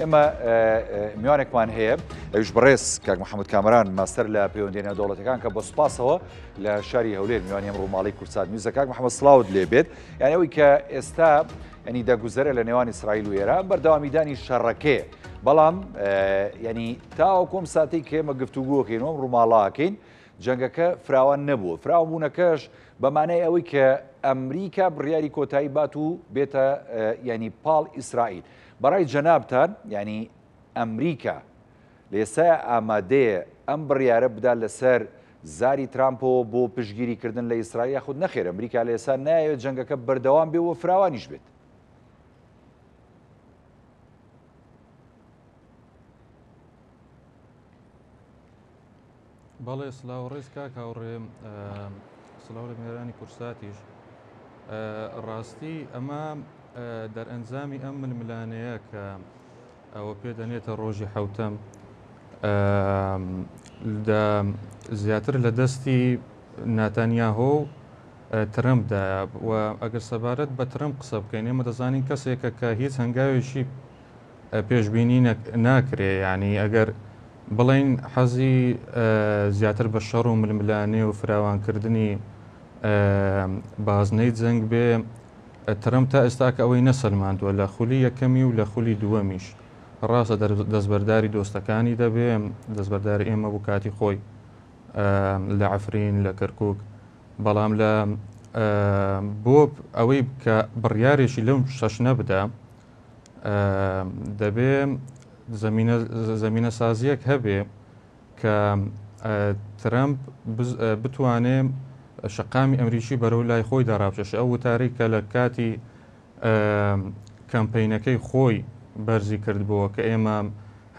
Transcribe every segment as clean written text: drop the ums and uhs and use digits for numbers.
ئێمە میوانێکمان هەیە ئەوش بەڕێز کاک محەممەد کامران ماستەر لە پەیوەندێنە دەوڵەتەکان کە بۆ سوپاسەوە لە شاری هەولێر میوانی ڕووماڵی کورسات میوزە کاک محەممەد سڵاوت لێ بێت یان ئەوەی کە ئێستا ینی دەگوزەرە لە نێوان ئیسرائیل و ئێران بەردەوامیدانی شەڕەکەیە بەڵام ینی تاوە کۆم ساتەی کە ئێمە گفتوگووەکەینەوە ڕووماڵاکەین جەنگەکە فراوان نەبووە فراوانبوونەکەش بەمانای ئەوەی کە ئەمریکا بڕیاری کۆتایی بات و بێتە ینی پاڵ ئیسرائیل بەڕای جەنابتان ینی ئەمریکا لێسای ئامادەیە ئەم بڕیارە بدا لەسەر زاری ترامپەوە بۆ پشگیریکردن لە ئیسرائیل یاخود نەخێر ئەمریکا لە ئێستا نایەوێت جەنگەکە بەردەوام بێ و فراوانیش بێت. بەڵێ سلااو ڕێز کاک هاوڕێ سلااو لە میێرانی کورساتیش ڕاستی ئەمە دەرئەنجامی ئەم ململانەیە کە ئەوە پێدەنێتە ڕۆژی حوتەم زیاتر لە دەستی ناتانیاهۆ ترەمپدا و ئەگەر سەبارەت بە ترەمپ قسە بکەین ئێمە دەزانین کەسێکە کە هیچ هەنگاوێکی پێشببینی ناکرێ ینی ئەگەر بڵین حەزی زیاتر بە شەڕ و ململانێ و فراوانکردنی بازنەی جەنگ بێ ترەمپ تا ئێستاکە ئەوەی نەسەلماندووە لە خولی یەکەمی و لە خولی دووەمیش ڕاستە دەستبەرداری دۆستەکانی دەبێ دەستبەرداری ئێمە بوو کاتی خۆی لە عەفرین لە کەرکووک بەڵام لە بۆ ئەوەی کە بڕیارێکی لەم شەشنە بدا دەبێ زمینە سازیەک هەبێ کە ترەمپ بتوانێ شەقامی ئەمریکی بەرەو لای خۆی داڕابچێش ئەو وتارەی کە لە کاتی کەمپینەکەی خۆی بەرزی کردبووە کە ئێمە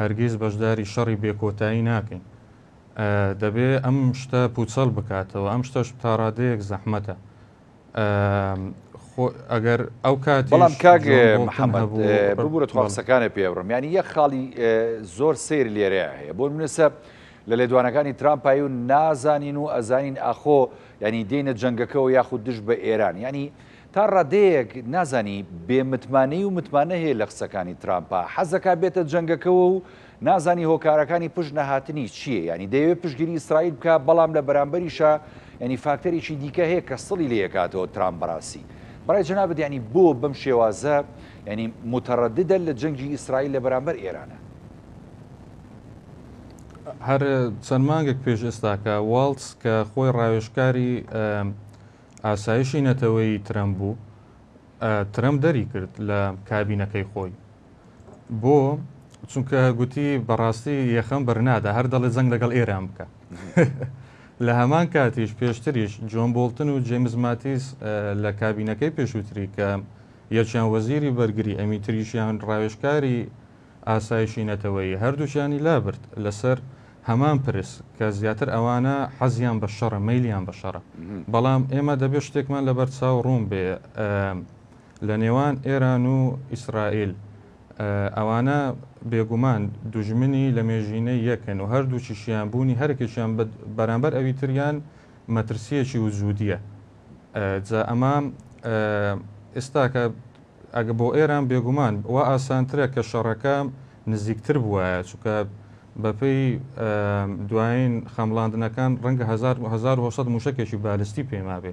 هەرگیز بەشداری شەڕی بێکۆتایی ناکەین دەبێ ئەم شتە پوچەڵ بکاتەوە ئەم شتەش تا ڕادەیەک زەحمەتە ئەگەر ئەو کاتی بەڵام کاک محەممەد ببوورە قسەکانە پێبڕم ینی یەک خاڵی زۆر سیر لێرەیە هەیە بۆ منەسە لە لێدوانەکانی ترامپایی و نازانین و ئەزانین ئاخۆ ینی دێنە جەنگەکەەوە یاخود دش بە ئێران ینی تا ڕادەیەک نازانی بێمتمانەی و متمانە هەیە لە قسەکانی ترامپا حەزەکە بێتە جەنگەکەەوە و نازانی هۆکارەکانی پشت نەهاتنی چییە ینی دەیەوێت پشتگیری ئیسرائیل بکە بەڵام لە بەرامبەریشە ینی فاکتەرێکی دیکە هەیە کە سڵی لێکاتەوە ترامپ بەڕاستی بەڕای جەنابەت ینی بۆ بەم شێوازە ینی متەڕەددە لە جەنگی ئیسرائیل لە بەرامبەر ئێرانە هەر چەند مانگێک پێش ئێستاکە واڵتس کە خۆی ڕاوێژکاری ئاسایشی نەتەوەی ترەمپ بوو ترەمپ دەری کرد لە کابینەکەی خۆی بۆ چونکە گوتی بەڕاستی یەخەم بەرنادا هەر دەڵێ جەنگ لەگەڵ ئێران بکە لە هەمان کاتیش پێشتریش جۆن بۆڵتن و جێمز ماتیس لە کابینەکەی پێشووتری کە یەکیان وەزیری بەرگری ئەمی تریشیان ڕاوێژکاری ئاسایشی نەتەوەی هەردووشیانی لابرد لەسەر هەمان پرس کە زیاتر ئەوانە حەزیان بە شەڕە مەیلیان بە شەڕە بەڵام ئێمە دەبێت شتێکمان لەبەر چاو ڕوون بێ لە نێوان ئێران و ئیسرائیل ئەوانە بێگومان دوژمنی لە مێژینەی یەکەن و هەردووچی شیانبوونی هەرێکیشیان بەرامبەر ئەوی تریان مەترسیەکی وجودیە جا ئەمە ئێستا کە ئەگە بۆ ئێران بێگومان وا ئاسانترە کە شەڕەکە نزیکتر بووە چونکە بەپێی دوایین خەمڵاندنەکان ڕەنگە 1970 موشکێکی بالستی پێما بێ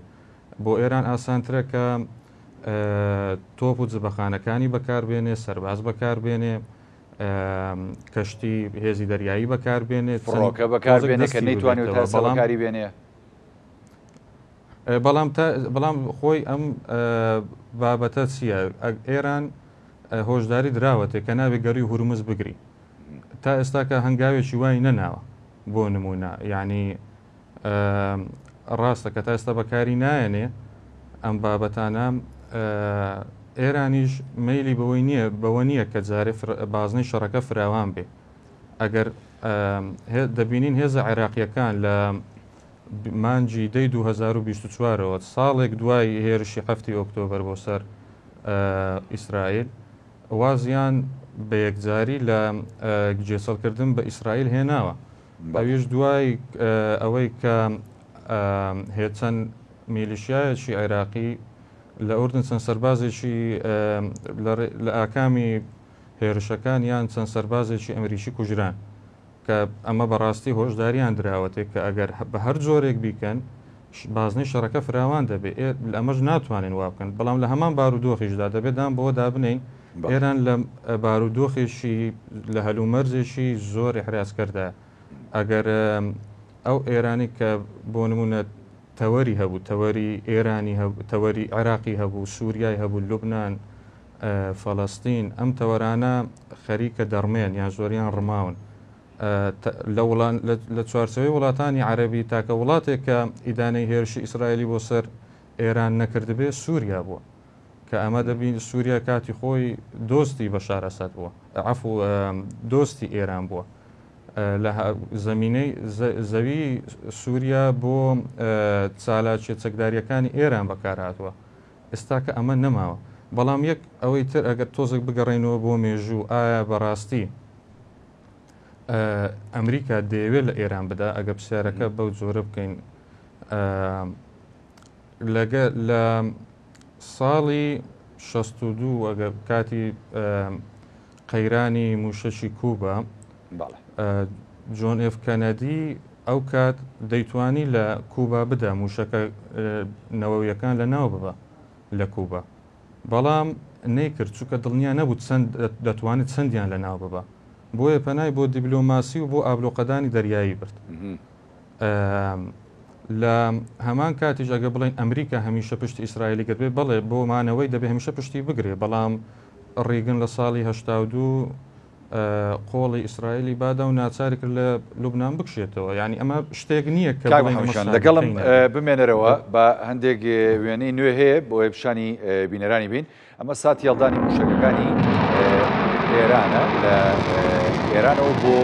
بۆ ئێران ئاسانترە کە تۆپ و جبەخانەکانی بەکاربێنێ سەرباز بەکاربێنێ کەشتی هێزی دەریایی بەکاربێنێت فڕۆکە بەکاربێنێ کە نەیتوانێت بەڵامکاری بێنێ بەڵام خۆی ئەم بابەتە چییە ئێران هۆشداری دراوەتێ کە نابێت گەڕی هورمز بگری تا ئێستاکە هەنگاوێکی وای نەناوە بۆ نمونە یعنی ڕاستە کە تا ئێستا بەکاری نایەنێ ئەم بابەتانە ئێرانیش مەیلی بەوە نییە کە جارێ بازنەی شەڕەکە فراوان بێ ئەگەر دەبینین هێزە عێراقیەکان لە مانجی دەی 2024ەوە ساڵێک دوای هێرشی 7 ئۆکتۆبەر بۆ سەر ئیسرائیل وازیان بە یەکجاری لە جێسەڵکردن بە ئیسرائیل هێناوە ئەویش دوای ئەوەی کە هێچەند میلیشیایەکی عێراقی لە ئوردن چەند سەربازێکی لە ئاکامی هێرشەکان یان چەند سەربازێکی ئەمریکی کوژران کە ئەمە بەڕاستی هۆشداریان دراوەتێک کە ئەگەر بە هەر جۆرێک بیکەن بازنەی شەڕەکە فراوان دەبێت ئەمەش ناتوانین وا بکەن بەڵام لە هەمان بارودۆخیشدا دەبێتدان بۆ دابنین ئێران لە بارودۆخێکی لە هەلومەرزێکی زۆر حراسکەدا ئەگەر ئەو ئێرانی کە بۆ نمونە تەوەری هەبوو تەوەری ئێرانی تەوەری عێراقی هەبوو سووریای هەبوو لوبناان فەڵەستین ئەم تەوەرانە خەریکە دەڕمێن یان زۆریان ڕماون لە چوارچەوەی وڵاتانی عەرەبی تاکە وڵاتێک کە ئیدانەی هێرشی ئیسرائیلی بۆ سەر ئێران نەکردبێ سووریا بووە کە ئەمە دەبین سووریا کاتی خۆی دۆستی بەشار ئەسەد بووە عەفو دۆستی ئێران بووە لە زمینەی زەوی سووریا بۆ چالاکیە چەکداریەکانی ئێران بەکارهاتووە ئێستا کە ئەمە نەماوە بەڵام یەک ئەوەی تر ئەگەر تۆزێک بگەڕێنەوە بۆ مێژوو ئایا بەڕاستی ئەمریکا دەیەوێت لە ئێران بدا ئەگە پرسیارەکە بەو جۆرە بکەین لە ساڵی 62 ئەگە کاتی قەیرانی موشەشی کوبا جۆن ئف کەنەدی ئەو کات دەیتوانی لە کوبا بدا موشەکە نەوەویەکان لە ناو ببە لە کوبا بەڵام نەیکرد چووکە دڵنیا نەبوو دەتوانێت چەندیان لە ناو ببە بۆیە پەنای بۆ دیبلۆماسی و بۆ ئابلۆقەدانی دەریایی برد لە هەمان کاتیش ئەگە بڵێن ئەمریکا هەمیشە پشتی ئیسرائیلی گەبێ بڵێ بۆ مانەوەی دەبێ هەمیشە پشتی بگرێ بەڵام ڕێگن لە ساڵی 82 قۆڵی ئیسرائیلی بادا و ناچاری کرد لە لوبناان بکشێتەوە ینی ئەمە شتێک نییە کە لەگەڵم بمێنەرەوە بە هەندێک وێنەی نوێ هەیە بۆ پیشانی بینەرانی بین ئەمە ساتی هەڵدانی موشەکەەکانی ئێرانە لە ئێرانەوە بۆ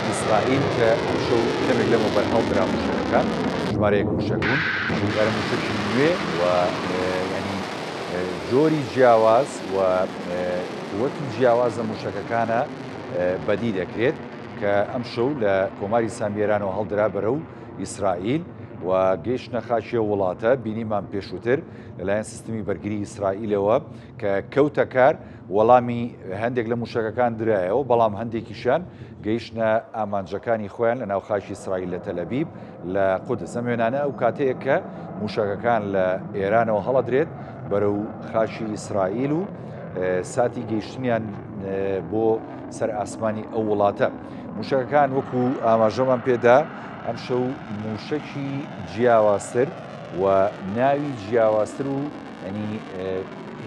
ئیسرائیل کە شەو دەمێک لەمە بەرهەڵ درا موشەکەەکان ژمارەیەک موشەکبوون بەرە موشەکی نوێ و ینی جۆری جیاواز و وەکی جیاوازە موشەکەەکانە بەدی دەکرێت کە ئەم شەو لە کۆماری سامیێرانەوە هەڵدرا بەرە و ئیسرائیل و گەیشتە خاچیە وڵاتە بینیمان پێشووتر لەلایەن سیستمی بەرگری ئیسرائیلەوە کە کەوتە کار وەڵامی هەندێک لە موشەکەەکان درایەوە بەڵام هەندێکیشان گەیشتە ئامانجەکانی خۆیان لە ناو خاچی ئیسرائیل لە تەلەبیب لە قودس ئەم وێنانە ئەو کاتەیە کە موشەکەەکان لە ئێرانەوە هەڵەدرێت بەرەو خاچی ئیسرائیل و ساتی گەیشتنیان بۆ سەر ئاسمانی ئەو وڵاتە موشەکەەکان وەکو ئاماژەمان پێدا ئەم شەو موشەکی جیاوازتر و ناوی جیاوازتر و ینی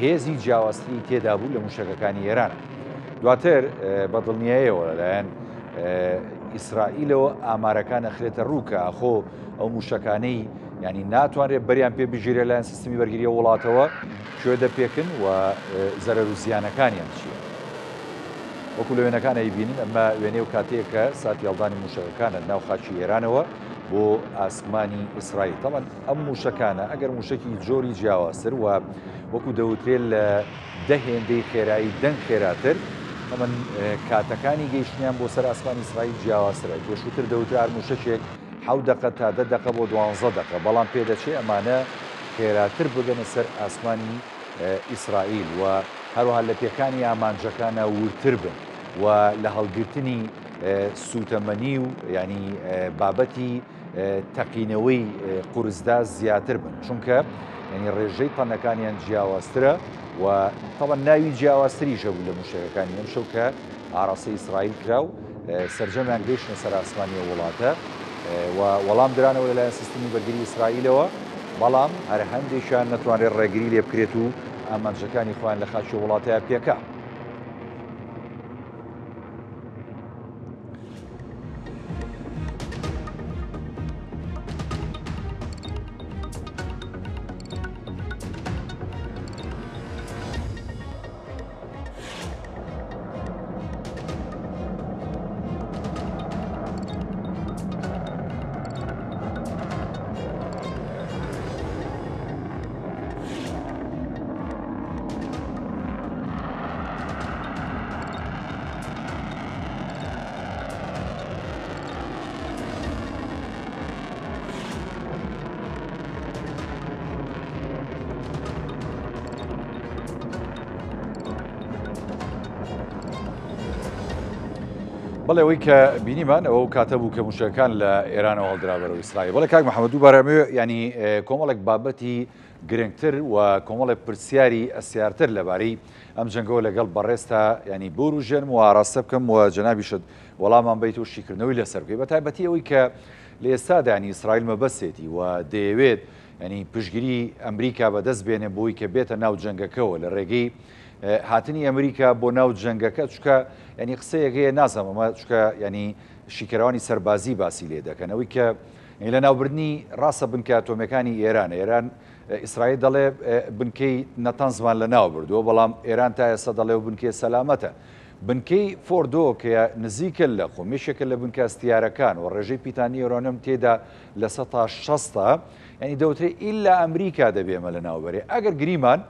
هێزی جیاوازتری تێدا بوو لە موشەکەەکانی ئێران دواتر بە دڵنیاییەوە لەلایەن ئیسرائیلەوە ئامارەکان ئەخرێتە ڕووکە ئەخۆ ئەو موشەکانەی ینی ناتوانرێت بەریان پێ بژێرە لایەن سیستمی بەرگریە وڵاتەوە کوێ دەپێکن و زەرەر و زیانەکانیان چییە وەکو لە وێنەکانە بینین ئەمە وێنێ و کاتەیە کە ساتی هەڵدانی موشەکەەکانە ناو خاچی ئێرانەوە بۆ ئاسمانی ئیسرائیل تەمان ئەم موشەکانە ئەگەر موشکی جۆری جیاوازتر و وەکو دەوترێت لە هێندەی خێرایی دەنگ خێراتر ئەمن کاتەکانی گەیشتیان بۆ سەر ئاسمانی ئیسرائیل جیاوازترە پێشووتر دەوترار موشەکێک 7 دقە تا 10 دقە بۆ 12 دقە بەڵام پێدەچێت ئەمانە خێراتر بگەنە سەر ئاسمانی ئیسرائیل و هەروەها لە پێکانی ئامانجەکانە ورتر بن و لە هەڵگرتنی سوتەمەنی و ینی بابەتی تەقینەوەی قورسدا زیاتر بن چونکە ینی ڕێژەی تەنەکانیان جیاوازترە و تەڵەن ناوی جیاوازتریشە بوو لە موشەکەەکانی ئەم شەو کە ئاڕاستەی ئیسرائیل کرا و سەرجەمیان گەیشتە سەر ئاسمانی وڵاتە و وەڵام درانەوە لەلایەن سیستمی بەرگری ئیسرائیلەوە بەڵام هەر هەندێکیان نەتوانێت ڕێگری لێ بکرێت و ئامانجەکانی خۆیان لە خاچی وڵاتەیە پێکا بەڵێ ئەوەی کە بینیمان ئەوە کاتە بوو کە موشەکان لە ئێرانەوە هەڵدرا بەرەوە ئیسرائیل. بەڵێ کاک محەممەد دووبارەمێ ینی کۆمەڵێک بابەتی گرنگتر و کۆمەڵێک پرسیاری ئەسیارتر لەبارەی ئەم جەنگەوە لەگەڵ بەڕێستا ینی بروژێن و ئاراستە بکەم و جەنابیشت وەڵامان بیت و شیکردنەوەی لەسەر بکەی بە تایبەتی ئەوەی کە لە ئێستادا ینی ئیسرائیل مەبەستێتی و دەیەوێت ینی پشگیری ئەمریکا بەدەست بێنێ بۆی کە بێتە ناو جەنگەکەەوە لە ڕێگەی هاتنی ئەمریکا بۆ ناو جەنگەکە چکە ینی قسەیەکەیە نازەم ئەمە چکە ینی شیکەرەوانی سەربازی باسی لێ دەکەنەوەی کە لە ناوبردنی ڕاستە بنکە ئەتۆمیەکانی ئێرانە ئێران ئیسرائیل دەڵێ بنکەی نەتەن زمان لە ناو بردووە بەڵام ئێران تا ئێستا دەڵێ و بنکەی سەلامەتە بنکەی فۆردۆ کە نزیکە لە قۆمیشێکە لە بنکە ئەستیارەکان و ڕێژەی پیتانی ئۆرانیۆم تێدا لە 16 ینی دەوترێت ئیلا ئەمریکا دەبێمە لە ناوبەرێ ئەگەر گریمان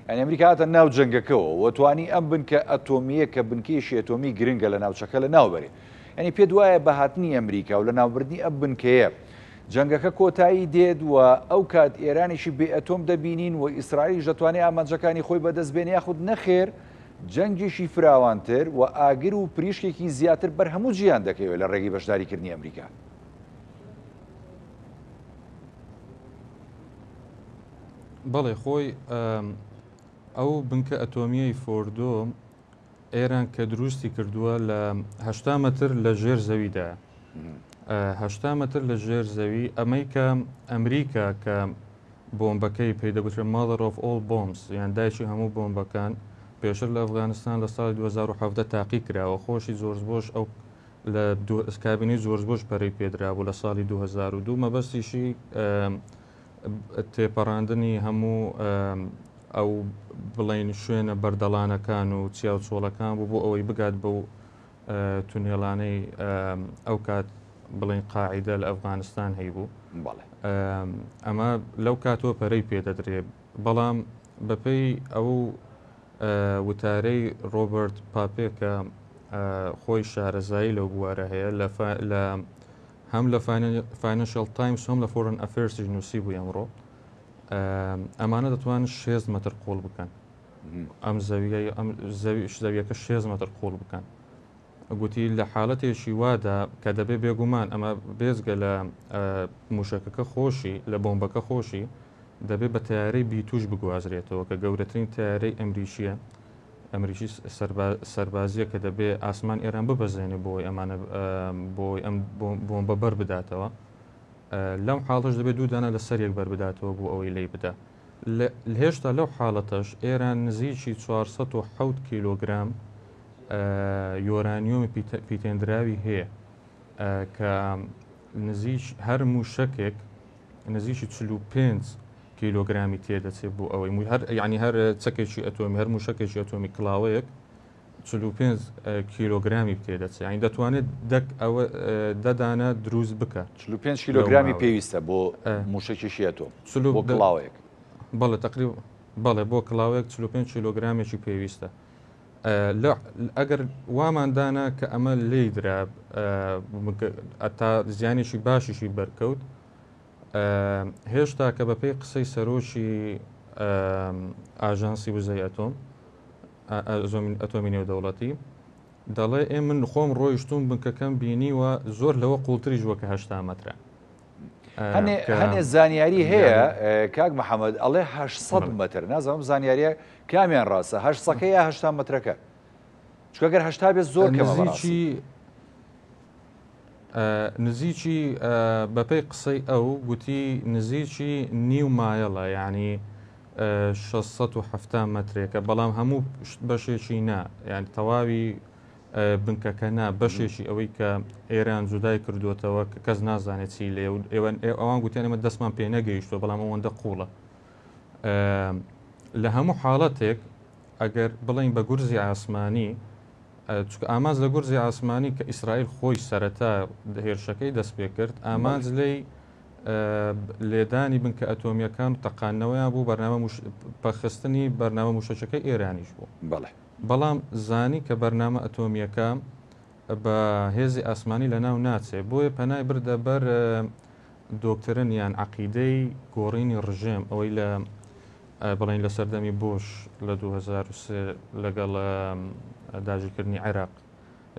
ینی ئەمریکا هاتە ناو جەنگەکەەوە وەتوانی ئەم بنکە ئەتۆمیە کە بنکەیشی ئەتۆمی گرنگە لە ناوچەکە لە ناوبەرێ ینی پێ دوایە بە هاتنی ئەمریکا و لە ناوبردنی ئەم بنکەیە جەنگەکە کۆتایی دێت و ئەو کات ئێرانیشی بێ ئەتۆم دەبینین و ئیسرائیل دەتوانێت ئامانجەکانی خۆی بەدەست بێنێ یاخود نەخێر جەنگێکی فراوانتر و ئاگر و پریشکێکی زیاتر بەر هەموو جیان دەکەوێت لە ڕێگەی بەشداریکردنی ئەمریکا. بەڵێ خۆی ئەو بنکە ئەتۆمیەی فۆردۆ ئێران کە دروستی کردووە لە 80 متر لە ژێر زەویدا 80 متر لە ژێر زەوی ئەمەی کە ئەمریکا کە بۆمبەکەی پێدەگوترێت mother of all bombs یان دایکی هەموو بۆمبەکان پێشتر لە ئەفغانستان لە ساڵی 2017 تاقی کراوە خۆشی جۆرج بۆش ئەو لە کابینەی جۆرج بۆش پەرەی پێدرابوو لە ساڵی 2002 مەبەستیشی تێپەڕاندنی هەموو ئەو بڵین شوێنە بەردەڵانەکان و چیا و چۆڵەکان بوو بۆ ئەوەی بگات بەو تونێڵانەی ئەو کات بڵین قاعیدە لە ئەفغانستان هەیبوو ئەمە لەو کاتۆ پەرەی پێدەدرێت بەڵام بەپێی ئەو وتارەی ڕۆبرت پاپێکە خۆی شارەزایی لەو بوارە هەیە لە هەم لە فاینانشال تایمس هەم لە فۆرن ئەفێرسی نووسی بوو ئەمڕۆ ئەمانە دەتوانن 6 متر قۆڵ بکەن ئەم زەویەکە 6 متر قۆڵ بکەن گوتی لە حاڵەتێکی وادا کە دەبێ بێگومان ئەمە بێزگە لە موشەکەکە خۆشی لە بۆمبەکە خۆشی دەبێت بە تیارەی بیتوش بگوازرێتەوە کە گەورەترین تیارەی ئەمریشیە ئەمریکی سەربازیە کە دەبێت ئاسمان ئێران ببەزێنێ بۆی ئەمانە بۆی ئەم بۆمبە بەر بداتەوە لەم حاڵش دەبێت دوودانە لە سەرێک بەر بداتەوە بۆ ئەوەی لی بدا هێشتا لەو حاڵەتەش ئێران نزیکی 407 کیلۆگرام یۆرانیۆمی پیتێنراوی هەیە کە نزیک هەر موشەکێک نزیکی 45 کیلۆگرامی تێدەچێت بۆ ئەوەی ینی هەر چەکێکی ئەتۆمی هەر موشەکێکی ئەتۆمی کڵاوەیەک 45 کیلۆگرامی تێدەچێت یانی دەتوانێت ئەوە دەدانە دروست بکە 45 کیلۆگرامی پێویستە بۆ موشەکێکی ئەتۆم بۆ کڵاوەیەک بەڵێ تقریبا بەڵێ بۆ کڵاوەیەک 45 کیلۆگرامێکی پێویستە ئەگەر واماندانە کە ئەمە لێی درا تا زیانێکی باشیشی بەرکەوت هێشتا کە بەپێی قسەی سەرۆکی ئاژانسی وزەی ئەتۆم ئەتۆمی نێودەوڵەتی دەڵێ من خۆم ڕۆیشتوم بنکەکەم بینیوە زۆر لەوە قوڵتری ژوەکە 80 مترە هەنێ زانیاری هەیە کاک محەممەد ئەڵێ 800 متر نازانم زانیاریە کامیان ڕاستە 800 یا 80 مترەکە چکەگەر هەشتا بێت زۆر نزیکی بەپێی قسەی ئەو گوتی نزیکی نیو مایڵە ینی 670 مترێکە بەڵام هەموو بەشێکی نا یان تەواوی بنکەکە نا بەشێکی ئەوەی کە ئێران جودای کردوێتەوە کە کەس نازانێت چی لێ ئەوان گوتیان ئەمە دەستمان پێ نەگەیشتوە بەڵام ئەوەندە قوڵە لە هەموو حاڵەتێک ئەگەر بڵین بە گورزی ئاسمانی ئامانج لە گورزی ئاسمانی کە ئیسرائیل خۆی سەرەتا هێرشەکەی دەست پێ کرد ئامانج لێی لێدانی بنکە ئەتۆمیەکان تەقانەوەیان بوو بەرنامە پەخستنی بەرنامە موشەچەکەی ئێرانیش بوو بەڵام زانی کە بەرنامە ئەتۆمیەکە بە هێزی ئاسمانی لە ناو ناچێت بۆیە پەنای بردە بەر دۆکترن یان عەقیدەی گۆڕینی ڕژێم ئەوەی لە بڵین لە سەردەمی بۆش لە 2003 لەگەڵ داژیکردنی عێراق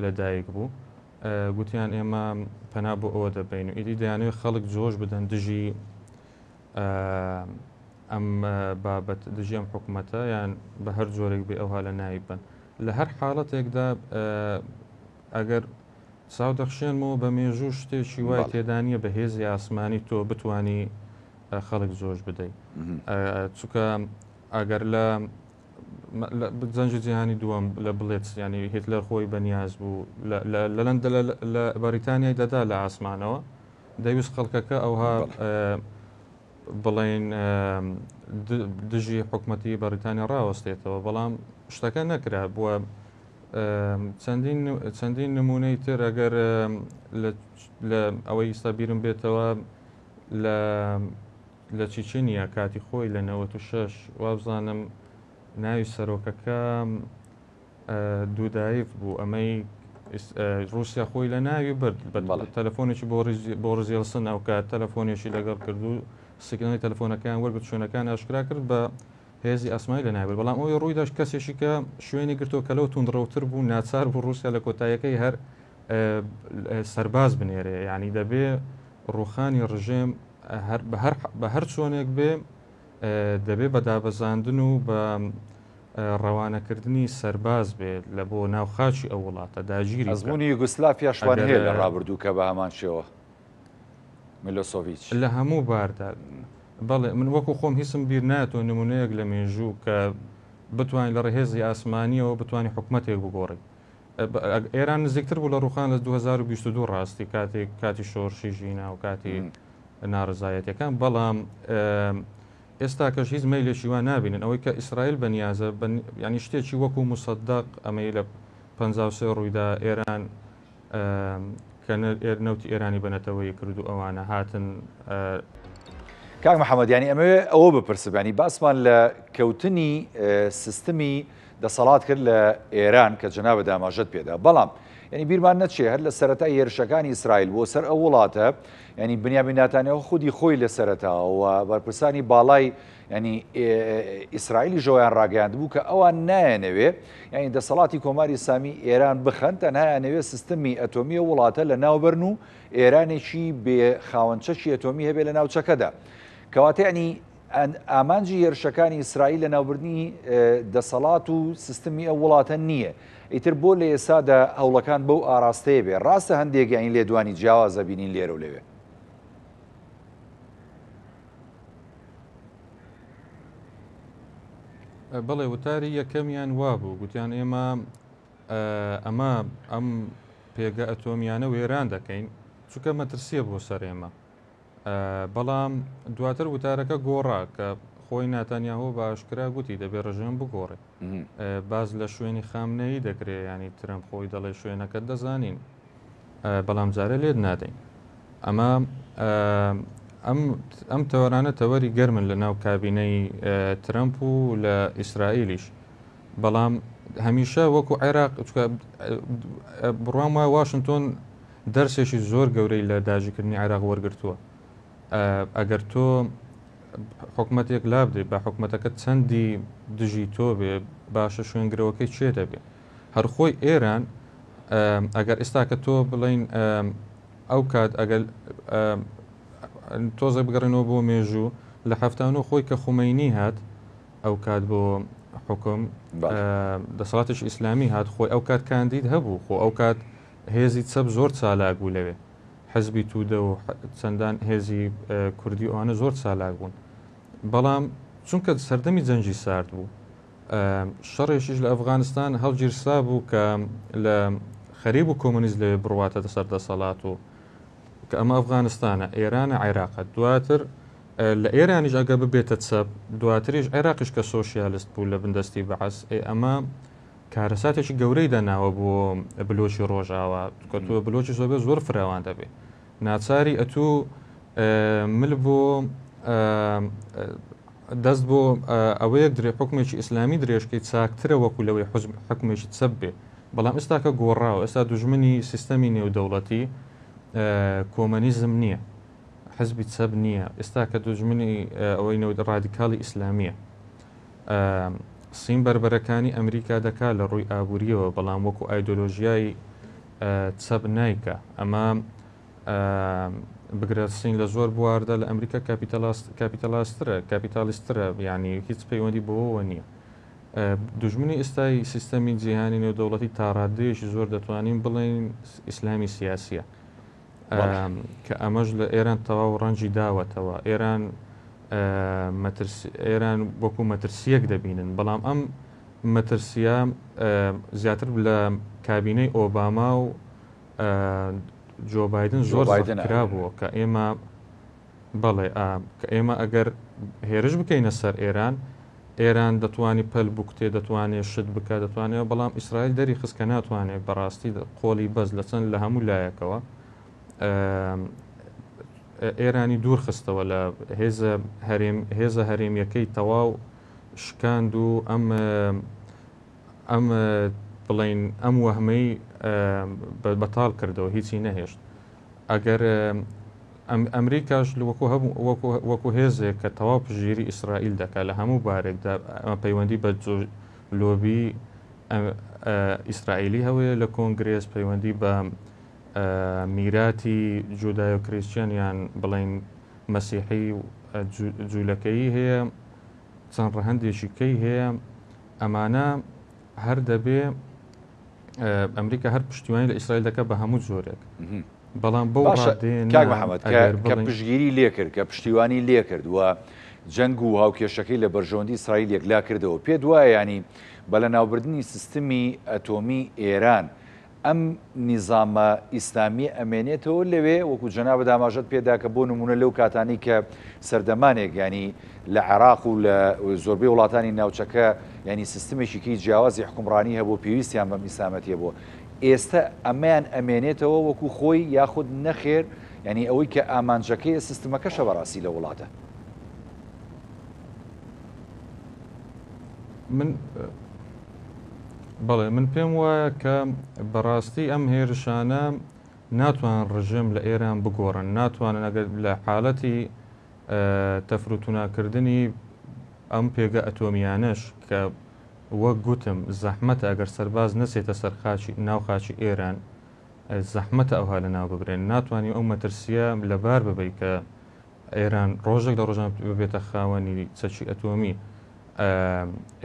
لەدایک بوو گوتیان ئێمە پەنا بۆ ئەوە دەبین و ئیدی دەیانوێت خەڵک جۆش بدەن دژی ئەم بابەت دژی ئەم حکوومەتە یان بە هەر جۆرێک بێ ئەوها لە ناوی بن لە هەر حاڵەتێکدا ئەگەر چاو دەخشێنمەوە بە مێژوو شتێکی وای تێدانە بە هێزی ئاسمانی تۆ بتانی خەڵک زۆش بدەیت چونکە ئەگەر لە زەنج جیهانی دووەم لە بڵێت ینی هیتلەر خۆی بەنیاز بوو لە لەندە لە بەریتانیای دەدا لە ئاسمانەوە دەویست خەڵکەکە ئەوها بڵێن دژی حکوومەتی بەریتانیا ڕاوەستێتەوە بەڵام شتەکە نەکرا بووە چەندین نمونەی تر ئەگەر لە ئەوەی ئێستا بیرم بێتەوە لە چیچینیە کاتی خۆی لە 96 وابزانم ناوی سەرۆکەکە دوودایف بوو ئەمەی رووسیا خۆی لە ناوی برد تەلەفۆنێکی بۆ ڕزیێڵسن ئەو کات تەلەفۆنێکی لەگەڵ کرد و سیگنەڵی تەلەفۆنەکان وەرگرت شوێنەکان ئاشکرا کرد بە هێزی ئاسمانی لە ناوێت بەڵام ئەوی ڕووی داشت کەسێکی کە شوێنی گرتۆ کە لەو توندڕەوتر بوو ناچار بوو رووسیا لە کۆتاییەکەی هەر سەرباز بنێرێ یعنی دەبێ ڕوخانی ڕژێم بە هەر چۆنێک بێ دەبێ بە دابەزاندن و بە ڕەوانەکردنی سەرباز بێت لە بۆ ناوخاچی ئەو وڵاتە داگیری ئەزمموی یوگسلافیا شوان هەیە لە ڕابردوو کە بە هەمان شێوە میلۆسۆڤیچ لە هەموو باردا بەڵێ من وەکو خۆم هیچم بیر ناتۆ نمونەیەک لە مێژوو کە بتوانین لە ڕێهێزی ئاسمانیەوە بتوانانی حکوومەتێک بگۆڕی ئێران نزیکتر بوو لە ڕوخان لە 2022 ڕاستی کاتی شۆڕشی ژینا و کاتی ناڕزایەتەکان بەڵام ئێستا کەش هیچ مەیلێکی وان نابینن ئەوەی کە ئیسرائیل بەنیازە ینی شتێکی وەکو مسەدەق ئەمەی لە 53 ڕوویدا ئێران کە نەوتی ئێرانی بنەتەوەی کرد و ئەوانە هاتن کاک محەممەد ینی ئەمەوێ ئەوە بپرسبانی باسمان لە کەوتنی سیستمی دەسەڵات کرد لە ئێران کە جەنابە داماژەت پێدا بەڵام ینی بیرمان نەچێ هەر لە سەرەتای هێرشەکانی ئیسرائیل بۆ سەر ئەو وڵاتە ینی بنیامین نێتانیاهو خودی خۆی لە سەرەتاوە بەرپرسانی باڵای ینی ئیسرائیلی ژۆیان ڕاگەیاند بوو کە ئەوان نایەنەوێ ینی دەسەڵاتی کۆماری سامی ئێران بخەن تەنهایانەوێ سیستمی ئەتۆمی وڵاتە لە ناوبەرن و ئێرانێکی بێ خاوەنچەکی ئەتۆمی هەبێ لە ناوچەکەدا کەواتە ینی ئامانجی هێرشەکانی ئیسرائیل لە ناوبردنی دەسەڵات و سیستمی ئەو وڵاتە نییە ئیتر بۆ لە ئێسادا هەوڵەکان بەو ئاراستەیە بێ ڕاستە هەندێک یانی لێدوانی جیاوازە بینین لێرە و لەوێ بەڵێ وتاری یەکەمیان وا بوو گوتیان ئێمە ئەم پێگە ئەتۆمیانە وێران دەکەین چونکە مەترسیە بۆ سەر ئێمە بەڵام دواتر وتارەکە گۆڕا کە خۆی ناتانیاهۆ بە ئاشکرا گوتی دەبێت ڕژێم بگۆڕێ باز لە شوێنی خامنەیی دەکرێت ینی ترم خۆی دەڵێ شوێنەکەت دەزانین بەڵام جارە لێت نادەین ئەمە ئەم تەوەرانە تەوەری گەرمن لە ناو کابینەی ترەمپ و لە ئیسرائیلیش بەڵام هەمیشە وەکو عێراق بڕوام وای واشنتۆن دەرسێکی زۆر گەورەی لە داژیکردنی عێراق وەرگرتووە ئەگەر تۆ حکوومەتێک لابدێ بە حکوومەتەکە چەندی دژی تۆ بێ باشە شوێنگرەوەکەی چێ دەبێ هەرخۆی ئێران ئەگەر ئێستا کە تۆ بڵین ئەو کات ئەگەر تۆزە بگەڕێنەوە بۆ مێژوو لە هەفتانۆ خۆی کە خومەینی هات ئەو کات بۆ حکم دەسەڵاتش ئیسلامی هات خۆی ئەو کات کاندید هەبوو خۆ ئەو کات هێزی چەپ زۆر چالاک بوو لەوێ حەزبی توودە و چەندان هێزی کوردی ئەوانە زۆر چالاک بوون بەڵام چونکە سەردەمی جەنجی سارد بوو شەڕێکیش لە ئەفغانستان هەڵگیرسا بوو کە لە خەریب و کۆمونیست لەوێ بڕواتە سەر دەسەڵات و کە ئەمە ئەفغانستانە ئێرانە عێراقەت دواتر لە ئێرانیش ئەگە ببێتە چەپ دواتریش عێراقیش کە سۆشیالیست بوو لە بندستی بەعەس ئەمە کارەساتێکی گەورەی دەناوە بۆ بلۆچی ڕۆژاوە کە تۆ بلۆچی زۆبێ زۆر فراوان دەبێ ناچاری ئەتوو مل بۆ دەست بۆ ئەوەیەک درێ حکومێکی ئیسلامی درێژکەی چاکترە وەکو لەوەی حکومێکی چەپ بێ بەڵام ئێستا کە گۆڕاوە ئێستا دوژمنی سیستەمی نێودەوڵەتی کۆمەنیزم نییە حزبی چەپ نییە ئێستا کە دوژمنی ئەوەی ڕادیکاڵی ئیسلامیە سیم بربەرەکانی ئەمریکا دەکات لە ڕووی ئابوووریەوە بەڵام وەکو ئایدۆلۆژیای چەپ نایکە ئەمە بگرێت سین لە زۆر بواردە لە ئەمریکا کاپیتالیسترە یعنی هیچ پەیوەندی بەوەوە نییە. دژمنی ئێستای سیستەمی جیهانی نێودەوڵەتی تا ڕادەیەکی زۆر دەتوانین بڵێن ئیسلامی سیاسیە کە ئەمەش لە ئێران تەواو ڕەنجی داوەتەوە. ئێران وەکو مەترسیەک دەبینن، بەڵام ئەم مەترسیە زیاتر لە کابینەی ئۆباما و جۆ بایدن زۆر کرابووە کە ئێمە بەڵێ کە ئێمە ئەگەر هێرش بکەینە سەر ئێران دەتوانانی پەل بکتێ، دەتوانێت شت بکە، دەتوانێت، بەڵام ئیسرائیل دەری خستکە ناتوانێت بەڕاستی قۆڵی بەس لە چەند لە هەموو لایەکەوە ئێرانی دوور خستەوە لە هێزە هەرێمیەکەی تەواو شکاند و ئەم بڵین ئەم وەهمەی بەتاڵ کردەوە، هیچی نەهێشت. ئەگەر ئەمریکاش وەکو هێزێک کە تەواو پژگیری ئیسرائیل دەکات لە هەموو بارێکدا پەیوەندی بە لۆبی ئیسرائیلی هەوەیە لە کۆنگرێس، پەیوەندی بە میراتی جودای و کریسچیان یان بڵین مەسیحی جوولەکەی هەیە، چەند ڕەهەندێکی کەی هەیە. ئەمانە هەر دەبێ ئەمریکا هەر پشتیوانی لە ئیسرائیل دەکات بە هەموو جۆرێک، بەڵام بەو کاک محەممەد کە پشگیری لێ کرد، کە پشتیوانی لێ کرد وە جەنگ و هاوکێشەکەی لە بەرژەوەندی ئیسرائیل یەکلا کردەوە، پێ دوایە ینی بە لەناوبردننی سیستمی ئەتۆمی ئێران ئەم نیزامە ئیسلامی ئەمێنێتەوە لەوێ، وەکو جەنابە داماژەت پێدا کە بۆ نمونە لەو کاتانی کە سەردەمانێک ینی لە عێراق و لە زۆربەی وڵاتانی ناوچەکە ینی سیستمێکیکەی جیاوازی حکومڕانی هەبوو، پێویستیان بەم ئیسلامەتیە بوو. ئێستا ئەمەیان ئەمێنێتەوە وەکو خۆی یاخود نەخێر، ینی ئەوەی کە ئامانجەکەی سیستمەکەشە بەڕاستی لە وڵاتە. بەڵێ من پێم وایە کە بەڕاستی ئەم هێرشانە ناتوان ڕژێم لە ئێران بگۆڕن، ناتوانن ئەگەر لە حاڵەتی تەفروتوناکردنی ئەم پێگە ئەتۆمیانەش کە وەک گوتم زەحمەتە ئەگەر سەرباز نەچێتە سەر ناوخاچی ئێران، زەحمەتە ئەوها لە ناو ببرێن. ناتوانانی ئەو مەترسیە لەبار ببەی کە ئێران ڕۆژێک لە ڕۆژان ببێتە خاوەنی چەکی ئەتۆمی.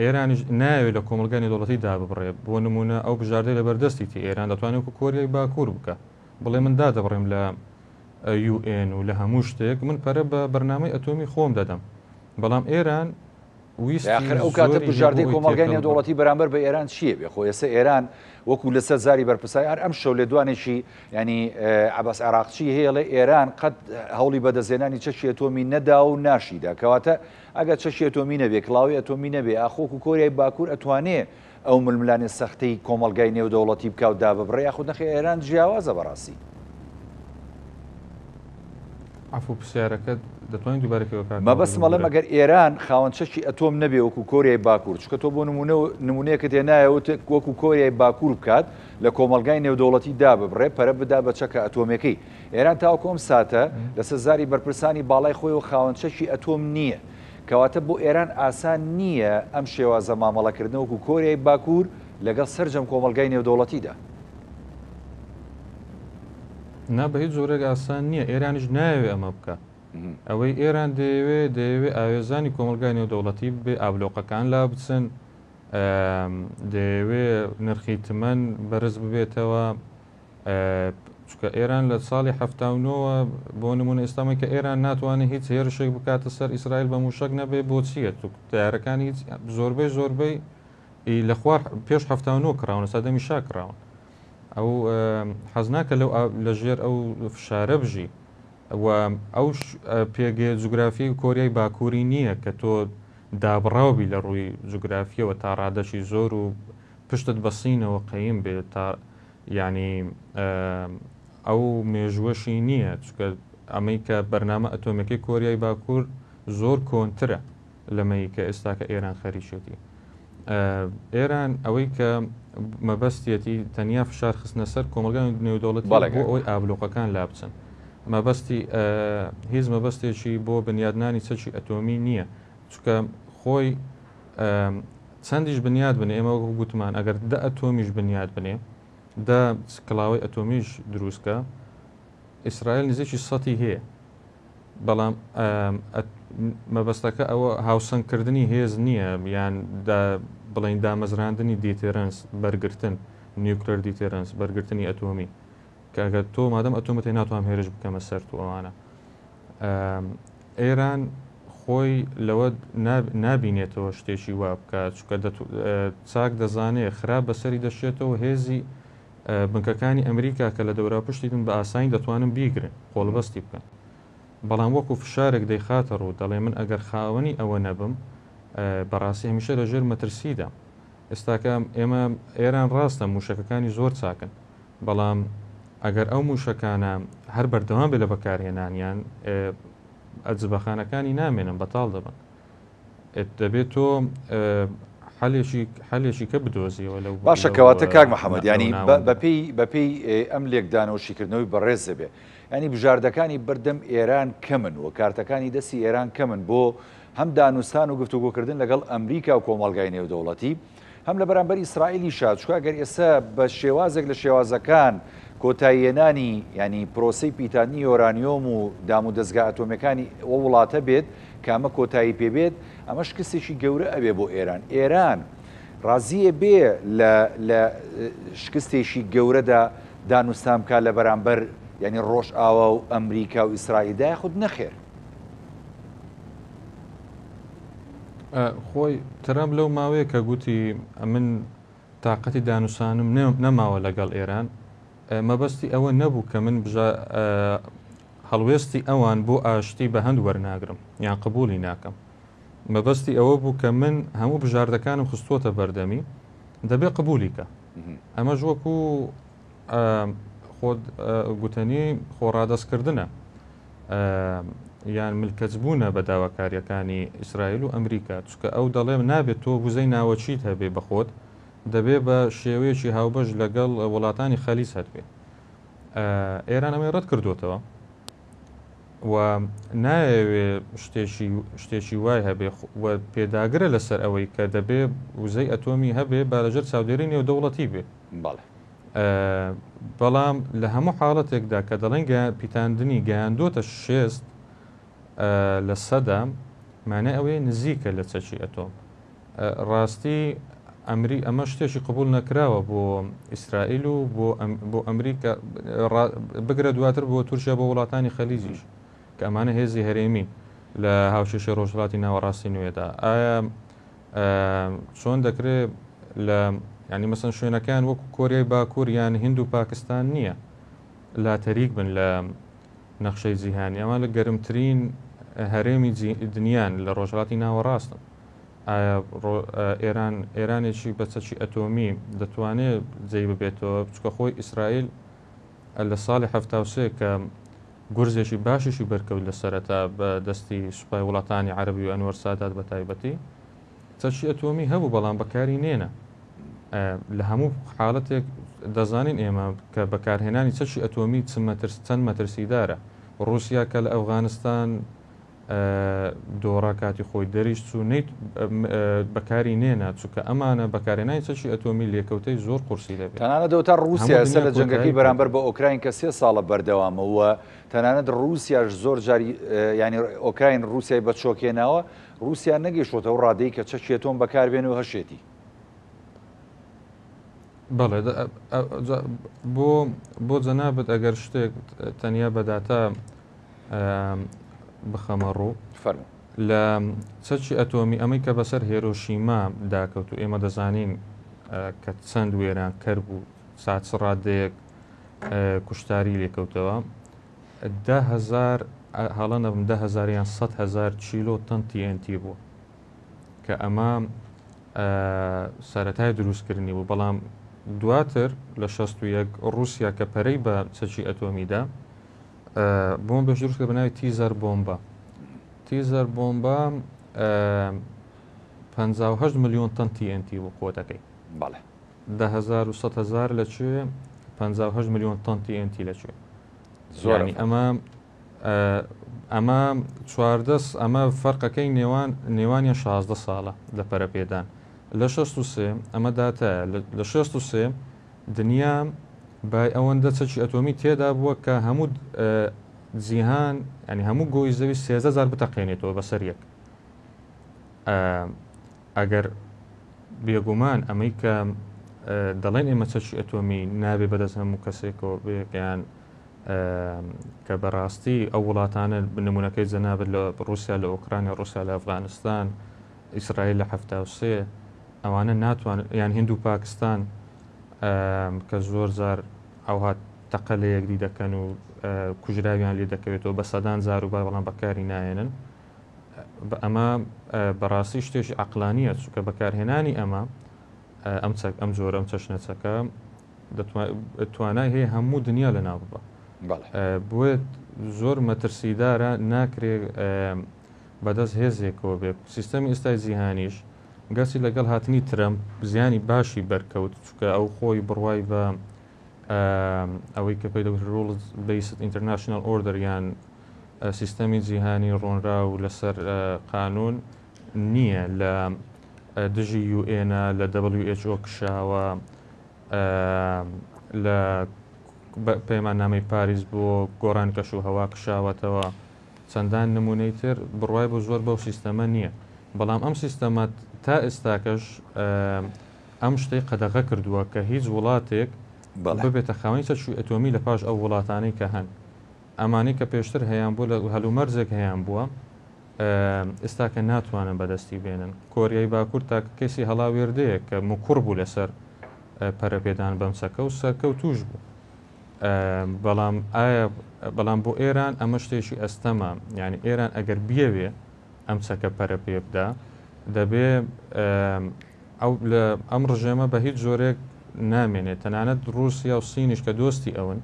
ئێرانیش ناوێت لە کۆمەلگای نێودەوڵەتی دابڕێ، بۆ نمونە ئەو بژاردەی لە بەردەستی ئێران دەتوانێت وەکو کۆریای باکوور بکە، بڵێ من دادەبڕێم لە UN و لە هەموو شتێک، من پەرە بە بەرنامەی ئەتۆمی خۆم دەدەم، بەڵام ئێران آخر ئەو کاتە بژاردەی کۆمەلگای نێودەوڵەتی بەرامبەر بە ئێران چییە بێ؟ خۆ ئێستا ئێران وەکو لەسەر زاری بەرپرسای هەر ئەم شەو لێ دوانێکی ینی عەباس عێراقچی هەیە، ئێران قەت هەوڵی بەدەستێنانی چەشی ئەتۆمی نەدا و ناشیدا، کەواتە ئەگەر چەشی ئەتۆمی نەبێ، کڵاوی ئەتۆمی نەبێ، ئاخۆک و کۆریای باکوور ئەتوانێت ئەو ململانی سەختەی کۆمەلگای نێودەوڵەتی بکە و داببڕێ، یاخود نەخێ ئێران جیاوازە بەڕاستی. عفو پرسیارەکە دەتوانین دووبارەکەوە کار مەبەستم بەڵێم ئەگەر ئێران خاوەنچەکی ئەتۆم نەبێ وەکو کۆریای باکوور، چکە تۆ بۆ نمونەیەکە تێنایەوە وەکو کۆریای باکوور بکات لە کۆمەلگای نێودەوڵەتی داببڕێ، پەرە بدا بە چەکە ئەتۆمەکەی. ئێران تاوەکۆم ساتە لەسەر زاری بەرپرسانی باڵای خۆی و خاوەنچەکی ئەتۆم نییە، کەواتە بۆ ئێران ئاسان نییە ئەم شێوازە مامەڵەکردنە وەکو کۆریای باکوور لەگەڵ سەرجەم کۆمەلگای نێودەوڵەتیدا. نا بە هیچ جۆرێک ئاسان نییە، ئێرانیش ناوێ ئەمە بکە. ئەوەی ئێران دەیەوێت ئاوێزانی کۆمەلگای نێودەوڵەتی بێ، ئابلۆقەکان لا بچن، دەیەوێت نرخی تمەن بەرز ببێتەوە، چکە ئێران لە ساڵی 79 بۆ نمونە ئێستامە کە ئێران ناتوانێت هیچ هێرشێک بکاتە سەر ئیسرائیل بە موشک نەبێ، بۆچیە تیارەکانی هیچ زۆربەی لە خوار پێش 79 کراونە سادەمی شا کراون. ئەو حەز ناکە لەو لەژێر ئەو فشارە بژی، ئەو پێگەی جوگرافی کۆریای باکووری نییە کە تۆ دابڕاوبی لە ڕووی جوگرافیەوە تا ڕادەشی زۆر و پشتت بەسینەوە قەیم بێت، تا ینی ئەو مێژوەشی نییە، چکە ئەمەی کە بەرنامە ئەتۆمەکەی کۆریای باکوور زۆر کۆنترە لەمەی کە ئێستا کە ئێران خەریکێتی. ئێران ئەوەی کە مەبەستێتی تەنیا فشار خستنە سەر کۆمەلگای نێودەوڵەتی بۆ ئەوەی ئابلۆقەکان لا بچن، مەبەستی هیچ مەبەستێکی بۆ بنیادنانی چەکی ئەتۆمی نییە، چکە خۆی چەندیش بنیاد بنێ، ئێمە وەکو گوتمان ئەگەر 10 ئەتۆمیش بنیاد بنێ، کڵاوەی ئەتۆمیش دروستکە ئیسرائیل نزیکی سەتی هەیە بەڵام مەبەستەکە ئەوە هاوسەنگکردنی هێز نییە یان بڵین دامەزراندنی دیتێرەنس بەرگرتن نیوکلەر دیتێرەنس بەرگرتنی ئەتۆمی کەگە تۆ مادەم ئەتۆمەتی ناتوانم هێرش بکەمە سەر و ئەوانە ئێران خۆی لەوە نابینێتەوە شتێکی وا بکات چکە چاک دەزانێت خراپ بەسەری دەشێتەوە هێزی بنکەکانی ئەمریکا کە لە دەورا پشتیتن بە ئاسانی دەتوانن بیگرن خۆڵبەستی بکەن بەڵام وەکو فشارێک دەیخاتە ڕوو دەڵێ من ئەگەر خاوەنی ئەوە نەبم بەڕاستی هەمیشە لەژێر مەترسیدا ئێستاکە ئێمە ئێران ڕاستە موشەکەەکانی زۆر چاکن بەڵام ئەگەر ئەو موشەکانە هەر بەردەوام بێ لە بەکارهێنانیان ئەجبەخانەکانی نامێنن بەتاڵ دەبن دەبێت تۆ حەلێکی کە بدۆزیەوە لەو باشە کەواتە کاک محەممەد ینی بەپی ئەم لێکدانەوەشیکردنەوەی بەڕێز دەبێ ینی بژاردەکانی بەردەم ئێران کەمن و کارتەکانی دەستی ئێران کەمن بۆ هەم دانوستان و گفتوگۆکردن لەگەڵ ئەمریکا و کۆمەڵگای نێودەوڵەتی هەم لە بەرامبەر ئیسرائیلی شاد چکە گەر ئێستا بە شێوازێک لە شێوازەکان کۆتاییێنانی ینی پرۆسی پیتانی یۆرانیۆم و دام و دەستگا ئەتۆمیەکانی ئەو وڵاتە بێت کامە کۆتایی پێبێت ئەمەش کەسێکی گەورە ئەبێ بۆ ئێران ڕازیە بێ لە شکستێکی گەورەدا دانوستان بکات لە بەرامبەر ینی ڕۆژ ئاوا و ئەمریکا و ئیسرائیلدا خود نەخێر خۆی ترامپ لەو ماوەیە کە گوتی من تااقەتی دانوسانم نەماوە لەگەڵ ئێران مەبەستی ئەوە نەبوو کە من هەڵوێستی ئەوان بۆ ئاشتی بە هەند وەرناگرم یان قبولی ناکەم مەبەستی ئەوە بوو کە من هەموو بژاردەکانم خستۆتە بەردەمی دەبێ قبولیکە ئەمەش وەکو گوتنی خۆڕادەستکردنە یان ملکەتبوونە بە داواکاریەکانی ئیسرائیل و ئەمریکا چکە ئەو دەڵێم نابێت تۆ وزەی ناوەچیت هەبێ بەخۆت دەبێ بە شێوەیەکی هاوبەش لەگەڵ وڵاتانی خەلیج هەبێ ئێران ئەمە ڕەت کردوتەوە و نایەوێ شتێکی وای هەبێ پێداگرە لەسەر ئەوەی کە دەبێ وزەی ئەتۆمی هەبێ با لەژێر چاودێری نێودەوڵەتی بێ بەڵام لە هەموو حاڵەتێکدا کە دەڵێن پیتاندنی گەیاندۆتە 6 لە سەدا مانای ئەوەیە نزیکە لە چەکی ئەتۆم ڕاستی ئەمە شتێکی قبول نەکراوە بۆ ئیسرائیل و بۆ ئەمریکا بگرە دواتر بۆ تورکیا بۆ وڵاتانی خەلیجیش کە ئەمانە هێزی هەرێمی لە هاوشێشە ڕۆژهەڵاتی ناوەڕاستی نوێدا ئایا چۆن دەکرێت لە ینی مەسەن شوێنەکان وەکو کۆریای باکوور یان هند و پاکستان نییە لا تەریک بن لە نەخشەی جیهانی ئەمە لە گەرمترین هەرێمی دنیان لە ڕۆژهەڵاتی ناوەڕاستن ئایا ئێرانێکی بەچەکی ئەتۆمی دەتوانێت جێی ببێتەوە بچکە خۆی ئیسرائیل لە ساڵی 1970 کە گورزێکی باشیشی بەرکەوت لە سەرەتا بە دەستی سوپای وڵاتانی عەرەبی و ئەنوەر سادات بە تایبەتی چەکی ئەتۆمی هەبوو بەڵام بەکاری نێنە لە هەموو حاڵەتێک دەزانین ئێمە کە بەکارهێنانی چەکی ئەتۆمی چەند مەترسیدارە رووسیا کە لە ئەفغانستان دۆڕا کاتی خۆی دەریشت و نیت بەکاری نێنا چونکە ئەمانە بەکارهێنانی چەکی ئەتۆمی لێکەوتەی زۆر قورسی دەبێت تەنانەت دەوتە رووسیا ئێستا لە جەنگەکەی بەرامبەر بە ئۆکراین کە 3 ساڵە بەردەوامەوە تەنانەت رووسیاش زۆر جاری ینی ئۆکراین رووسیای بە چۆکێناوە رووسیا نەگەیشتۆتە و ڕادەی کە چەکی ئەتۆم بەکاربێن و هەشێتی بەڵێ بۆ جەنابەت ئەگەر شتێک تەنیا بەداتا بخەمە ڕوو لە چەکی ئەتۆمی ئەمەی کە بەسەر هێرۆشیما داکەوت و ئێمە دەزانین کە چەند وێران کەر بوو سات ڕادەیەک کوشتاری لێکەوتەوە 10,000 هەڵە نەبم 10,000 یان 100,000 چیلۆ تەن TNT بووە کە ئەمە سەرەتای دروستکردنی بوو بەڵام دواتر لە 61 رووسیا کە پەرەی بە چەکی ئەتۆمیدا بۆم بەش دروست کرد بە ناوی تیزەر بۆمبە تیزەر بۆمبە 58 ملیۆن تەن TNT بوو قوتەکەی 10,000 لەکوێ 58 ملیۆن تەن TNT لەکوێ زۆرنی ئەمە چواردەس ئەمە فەرقەکەی نێوانیان 16 ساڵە لە پەرەپێدان لە 63 ئەمە داتە لە 63 دنیا بای ئەوەندە چەکی ئەتۆمی تێدا بووە کە هەموو جیهان ینی هەموو گۆی زەوی 13,000 بتەقێنێتەوە بەسەر یەک. ئەگەر بێگومان ئەمەی کە دەڵێن ئێمە چەکی ئەتۆمی نابێ بەدەست هەموو کەسێکەوە بێکیان کە بەڕاستی ئەو وڵاتانە نمونونەکەی جەنابێت لە رووسیا لە ئۆکرانیا، رووسیا لە ئەفغانستان، ئیسرائیل لە 73 ئەوانە ناتوانن یان هند و پاکستان کە زۆر جار ئەوها تەقە لە یەکدی دەکەن و کوژراویان لێ دەکەوێتەوە بە سەدان زار و بەڵام بەکاری نایێنن. ئەمە بەڕاستی شتێکی عەقلانیە چونکە بەکارهێنانی ئەمە ئەم جۆرە ئەم چەشنەچەکە توانای هەیە هەموو دنیا لە ناو ببە. بۆیە زۆر مەترسیدارە ناکرێت بەدەست هێزێکەوە بێ. سیستەمی ئێستای جیهانیش گەسی لەگەڵ هاتنی ترەمپ زیانی باشی بەرکەوت چونکە ئەو خۆی بڕوای بە ئەوەی کە پێی دەوت ڕوڵز بیست ئینتەرناشنال ئۆردەر یان سیستەمی جیهانی ڕۆنرا و لەسەر قانون نییە لە دژی UN لە WHO کشاوە لە پەیماننامەی پاریس بۆ گۆڕان کەش و هەوا کشاوەتەوە چەندان نمونەی تر بڕوای بۆ زۆر بەو سیستەمە نییە. بەڵام ئەم سیستەمە تا ئێستاکەش ئەم شتەی قەدەغە کردووە کە هیچ وڵاتێک ببێتە خاوەنی چەکی ئەتۆمی لە پاش ئەو وڵاتانەی کە هەن. ئەمانی کە پێشتر هەیان بوو لە هەلومەرزێک هەیان بووە ئێستاکە ناتوانن بەدەستی بێنن. کۆریای باکوور تاکە کەسی هەڵاوێردەیە کە موکوڕ بوو لەسەر پەرەپێدان بەمچەکە و سەرکەوتوش بوو. بەڵام بۆ ئێران ئەمە شتێکی ئەستەمە، یعنی ئێران ئەگەر بیەوێ ئەم چەکە پەرە پێ بدا دەبێ ئەم ڕژێمە بە هیچ جۆرێک نامێنێت. تەنانەت رووسیا و سینیش کە دۆستی ئەون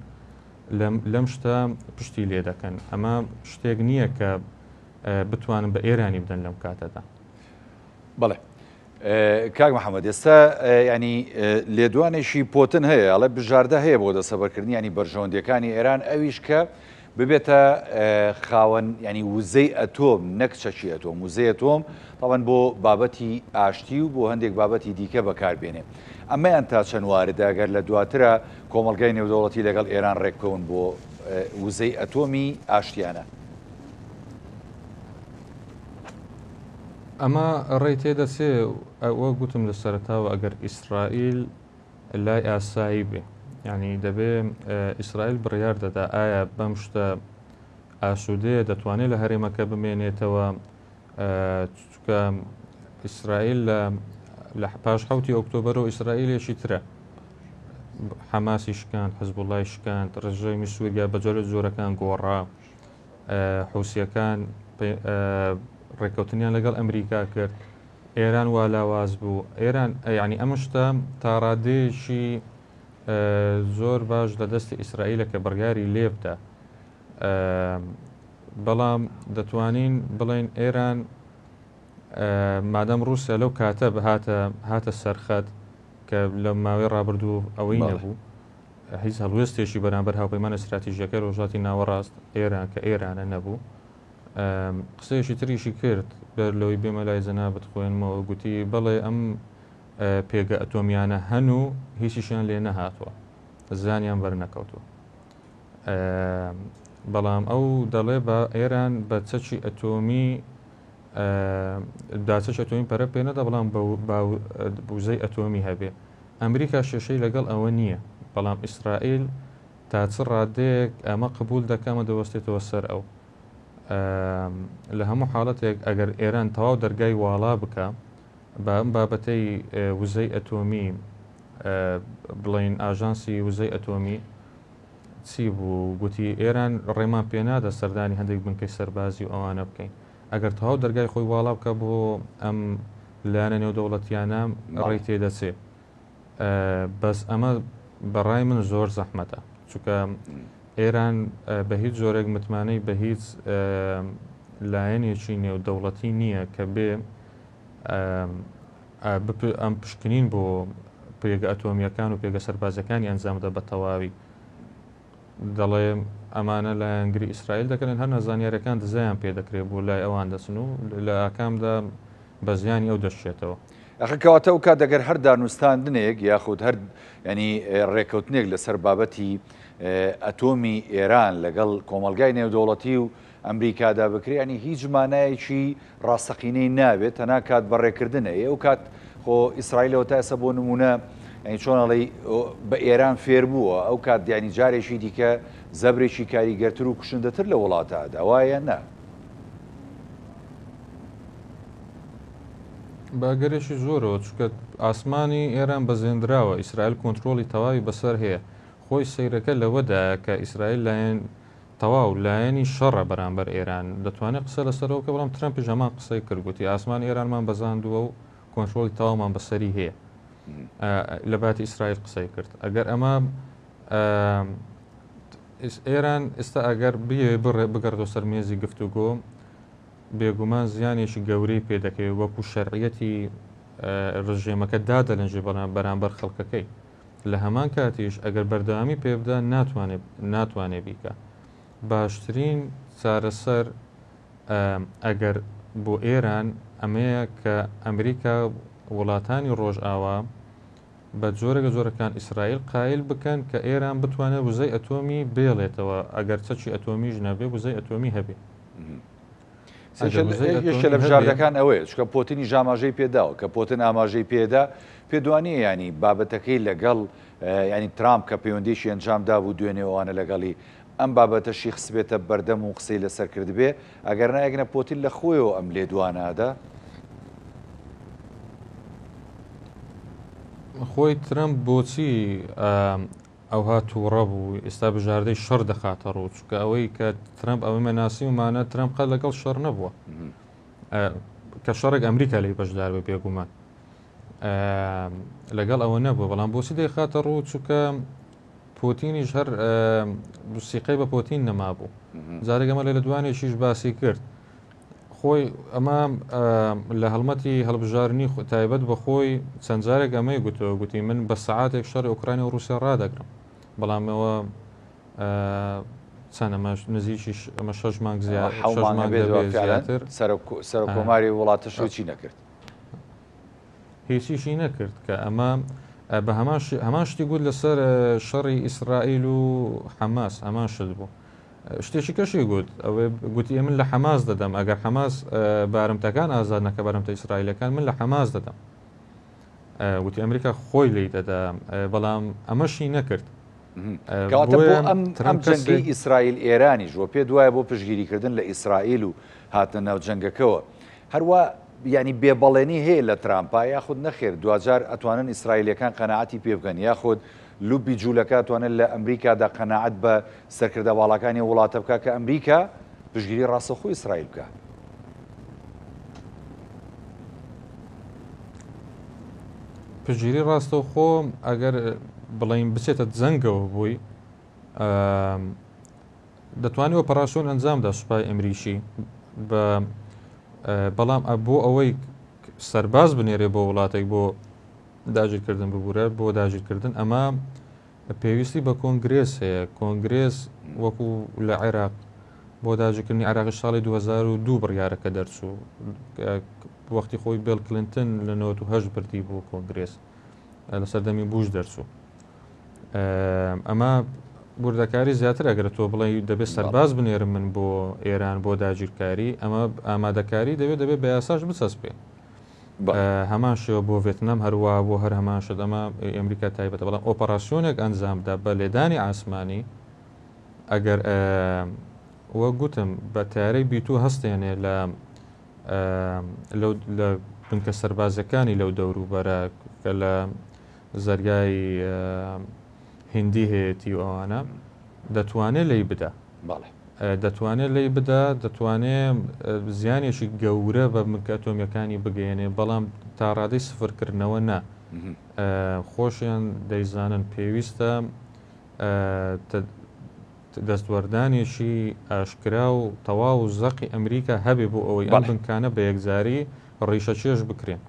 لەم شتە پشتی لێ دەکەن. ئەمە شتێک نییە کە بتوانن بە ئێرانی بدەن لەم کاتەدا. بەڵێ کاک محەممەد ئێستا ینی لێدوانێکی پۆتن هەیە ئەڵێ بژاردە هەیە بۆ دەسەبەرکردنی ینی بەرژەوەندەکانی ئێران ئەویش کە ببێتە خاوەن ینی وزەی ئەتۆم نەک چەکی ئەتۆم وزەی ئەتۆم تاوان بۆ بابەتی ئاشتی و بۆ هەندێک بابەتی دیکە بەکاربێنێ. ئەمەیان تا چەند واردە ئەگەر لە دواترە کۆمەڵگای نێودەوڵەتی لەگەڵ ئێران ڕێککەون بۆ وزەی ئەتۆمی ئاشتیانە. ئەمە ڕێی تێدەچێ ئەوە گوتم لە سەرتاوە ئەگەر ئیسرائیل لای ئاسایی بێ، ینی دەبێ ئیسرائیل بڕیار دەدا ئایا بەم شتە ئاسوودەیە دەتوانێت لە هەرێمەکە بمێنێتەوە چونکە ئیسرائیل لە پاش 7 ئۆکتۆبەرەوە ئیسرائیلێکی ترە حەماسی شکاند، حزبوڵای شکاند، ڕێژەمی سووریا بە جۆرە جۆرەکان گۆڕا، حوسیەکان ڕێککەوتنیان لەگەڵ ئەمریکا کرد، ئێران وا لاواز بوو. ئێران ینی ئەمە شتە تا ڕادەیەکی زۆر باش لە دەستی ئیسرائیلە کە بڕیاری لێ بدە. بەڵام دەتوانین بڵێن ئێران مادەم رووسیا لەو کاتە هاتە سەرخەت کە لە ماوەی ڕابردوو ئەوەی نەبوو هیچ هەڵوێستێکی بەرامبەر هاوپەیمانە استراتیژیەکە ڕۆژاتی ناوەڕاست ئێران کە ئێرانە نەبوو. قسەیەکی تریشی کرد بەر لەوەی بێمە لای جەنابەت خوێنمەوە، گوتی بەڵێ ئەم پێگە ئەتۆمیانە هەن و هیچیشیان لێ نەهاتووە، زانیان بەرنەکەوتووە. بەڵام ئەو دەڵێ بە ئێران بە چەکی ئەتۆمی داچەش ئەتۆمی پەرە پێ نەدا، بەڵام بوزەی ئەتۆمی هەبێ. ئەمریکا شێشەی لەگەڵ ئەوە نییە، بەڵام ئیسرائیل تا چ ڕادەیەک ئەمە قبول دەکەمە دەوەستێتەوە سەر ئەو. لە هەموو حاڵەتێک ئەگەر ئێران تەواو دەرگای واڵا بکە بە ئەم بابەتەی وزەی ئەتۆمی بڵین ئاژانسی وزەی ئەتۆمی چی بوو گوتی ئێران ڕێمان پێنادە سەردانی هەندێک بنکەی سەربازی و ئەوانە بکەین. ئەگەر تەواو دەرگای خۆی واڵا بکە بۆ ئەم لایەنە نێودەوڵەتیانە ڕێی تێدەچێت. بەس ئەمە بەڕای من زۆر زەحمەتە، چونکە ئێران بە هیچ جۆرێک متمانەی بە هیچ لایەنێکی نێودەوڵەتی نییە کە بێ ئەم پشکنین بۆ پێگە ئەتۆمیەکان و پێگە سەربازەکانی ئەنجامدا بە تەواوی. دەڵێ ئەمانە لە یانگری ئیسرائیل دەکەن، هەر نەزانیارەکان دزایان پێ دەکرێت بۆ لای ئەوان دەچن و لە ئاکامدا بە زیانی ئەو دەشێتەوە. ئەخکەواتە و کات دەگەر هەر دانوستاندنێک یاخود هەر ینی ڕێکەوتنێک لەسەر بابەتی ئەتۆمی ئێران لەگەڵ کۆمەلگای نێودەوڵەتی و ئەمریکادا بکرێنی هیچ مانایەکی ڕاستەقینەی نابێت هەنا کات بەڕێکردنە ئێ و کات خۆ ئیسرائیلەوە تا ئێستا بۆ نمونە چۆنەڵی بە ئێران فێر بووە ئەو کات دیانی جارێکی دیکە زەبرێکی کاریگەرتر و کوشندەتر لە وڵاتەدا وایە نا باگەرێکی زۆرەوە چکە ئاسمانی ئێران بەزێنراوە ئیسرائیل کۆنتترۆلی تەواوی بەسەر هەیە خۆی سیرەکە لەوەدا کە ئیسرائیل لایەن تەواو لایەنی شەڕە بەرامبەر ئێران دەتوانێت قسە لەسەرەوە کە بەڵام ترەمپی ژەمان قسەی کردگوتی ئاسمانی ئێرانمان بەزاندووە و کۆنتترۆلی تەواومان بەسەری هەیە لە باتی ئیسرائیل قسەی کرد ئەگەر ئەمە ئێران ئێستا ئەگەر بگەڕێتەوە سەر مێزی گفتوگۆ بێگومان زیانێکی گەورەی پێدەکەوێت وەکو شەرعیەتی ڕژێمەکە دادەلەنجێ بەرامبەر خەڵکەکەی لە هەمان کاتیش ئەگەر بەردەوامی پێبدا ناتوانێت بیکە باشترین چارەسەر ئەگەر بۆ ئێران ئەمەیە کە ئەمریکا وڵاتانی ڕۆژئاوا بە جۆرەکان ئیسرائیل قایل بکەن کە ئێران بتوانێت وزەی ئەتۆمی بێڵێتەوە ئەگەر چەکی ئەتۆمیش نەبێ وزەی ئەتۆمی هەبێ یەکێ لە بژاردەکان ئەوەیە چکە پۆتینی ژاماژەی پێداوە کە پۆتن ئاماژەی پێدا پێدوانیە ینی بابەتەکەی لەگەڵ ینی ترامپ کە پەیوەندیشی ئەنجامدا بوو دوێنێوانە لەگەڵی ئەم بابەتەشی خسبێتە بەردەم و قسەی لەسەر کردبێ ئەگەر نایەکنە پۆتین لە خۆیەوە ئەم لێدوانادا خۆی ترەمپ بۆچی ئەو هاتووڕە بوو ئێستا بژاردەی شەڕ دەخاتە ڕوو چکە ئەوەی کە ترەمپ ئەوەی مەناسی ومانە ترەمپ قەت لەگەڵ شەڕ نەبووە کە شەڕێک ئەمریکا لی بەشدار بە پێگومان لەگەڵ ئەوە نەبووە بەڵام بۆچی دەیخاتە ڕوو چکە پۆتینیش هەر سیقەی بە پۆتین نەمابوو جارێک ئەمە لە دوانێکیش باسی کرد خۆی ئەمە لە هەڵمەتی هەڵبژارنی تایبەت بە خۆی چەند جارێک ئەمەی گوتەوە گوتی من بە سەعاتێک شەڕی ئوکراینە و رووسیا ڕدەگرم بەڵام ئەوە چەند نزیکی ئەمە 6 مانگ زیاتر سەر کۆماری وڵاتەشەوە چی نەکرد هیچیشی نەکرد کە ئەمە بە هەمان شتی گوت لەسەر شەڕی ئیسرائیل و حەماس هەمان شت بوو شتێکی کەشی گوت ئەوێ گوتی من لە حەماس دەدەم ئەگەر حەماس بارمتەکان ئازاد نەکە بەرەمتە ئیسرائیلەکان من لە حەماس دەدەم گوتی ئەمریکا خۆی لی دەدا بەڵام ئەمەشی نەکرد ئەم جەنگی ئیسرائیل ئێرانیش وە پێ دوایە بۆ پشگیریکردن لە ئیسرائیل و هاتنە ناو جەنگەکەەوە هەروە ینی بێبەڵێنی هەیە لە ترامپا یاخود نەخێر دوجار ئەتوانن ئیسرائیلەکان قەنەعەتی پێ بکەن یاخود لوبی جوولەکە توانێت لە ئەمریکادا قەنەعەت بە سەرکردە باڵەکانی وڵاتە بکە کە ئەمریکا پشگیری ڕاستەخۆی ئیسرائیل بکە پشگیری ڕاستەوخۆ ئەگەر بڵین بچێتە جەنگەوە بووی دەتوانێت ئۆپەراسیۆن ئەنجامدا سوپای ئەمریکی بەڵام بۆ ئەوەی سەرباز بنێرێ بۆ وڵاتێک بۆ داگیرکردن ببوورە بۆ داگیرکردن ئەمە پێویستی بە کۆنگرێس هەیە کۆنگرێس وەکو لە عێراق بۆ داگیرکردنی عێراقی ساڵی 2002 بڕیارەکە دەرچوو وەختی خۆی بیل کلینتن لە 98 بردی بۆ کۆنگرێس لە سەردەمی بوش دەرچوو ئەمە بوردەکاری زیاتر ئەگەر تۆ بڵێ دەبێت سەرباز بنێرم من بۆ ئێران بۆ داگیرکاری ئەمە ئامادەکاری دەبێت بە یاساش بچەسپێ هەمان شێوە بۆ ڤێتنام هەروە بۆ هەر هەمان شت ئەمە ئەمریکا تایبەتە بەڵام ئۆپەراسیۆنێک ئەنجامدا بە لێدانی ئاسمانی ئەگەر وە گوتم بە تارەی بیتوو هەستێنێ لە بنکە سەربازەکانی لەو دەوروبەرە کە لە زەریای هندی هەیەی ئەوانە دەتوانێت لی بدە دەتوانێت لی بدا دەتوانێت زیانێکی گەورە بە بنکە ئەتۆمیەکانی بگەێنێ بەڵام تا ڕادەی سفرکردنەوە نا خۆشیان دەیزانن پێویستە دەستوەردانێکی ئاشکرا و تەواو و زەقی ئەمریکا هەبێ بۆ ئەوەی ئەم بنکانە بە یەکزاری ڕیشە چێژ بکرێن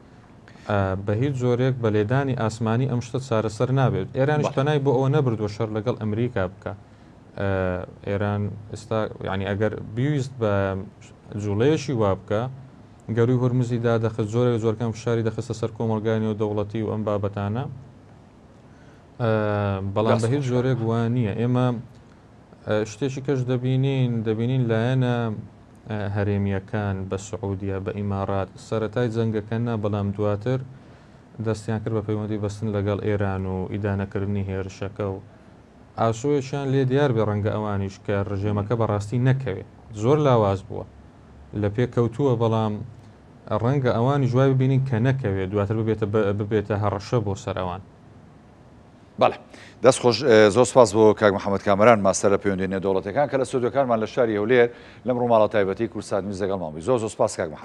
بە هیچ زۆرێک بە لێدانی ئاسمانی ئەم شتە چارەسەر نابێت ئێرانیش پەنای بۆ ئەوە نەبردووە شەڕ لەگەڵ ئەمریکا بکە ئێران ئێستا ینی ئەگەر بیویست بە جوڵەیەشی وا بکە گەوری هورمزیدا دەخست زۆرکەم شاری دەخستە سەر کۆمەلگانی و دەوڵەتی و ئەم بابەتانە بەڵام بە هیچ زۆرێک وان نییە. ئێمە شتێکی کەش دەبینین لایەنە هەرێمیەکان بە سعودیە بە ئیمارات سەرەتای جەنگەکەنا بەڵام دواتر دەستیان کرد بە پەیوەندی بەستن لەگەڵ ئێران و ئیدانەکردنی هێرشەکە و ئاسۆیەکیان لێ دیار بێ ڕەنگە ئەوانیش کە ڕژێمەکە بەڕاستی نەکەوێت زۆر لاواز بووە لە پێکەوتووە بەڵام ڕەنگە ئەوانی جوای ببینین کە نەکەوێت دواتر ببێتە هەڕەشە بۆ سەرەوان. بەڵێ دەست خۆش زۆر سپاس بۆ کاک محەممەد کامەران ماستەر لە پەیوەندیدنە دەوڵەتەکان کە لە سودەکانمان لە شاری هەولێر لەم ڕووماڵە تایبەتی کورسات میز لەگەڵمان بووی. زۆر سپاس کاک محەممەد.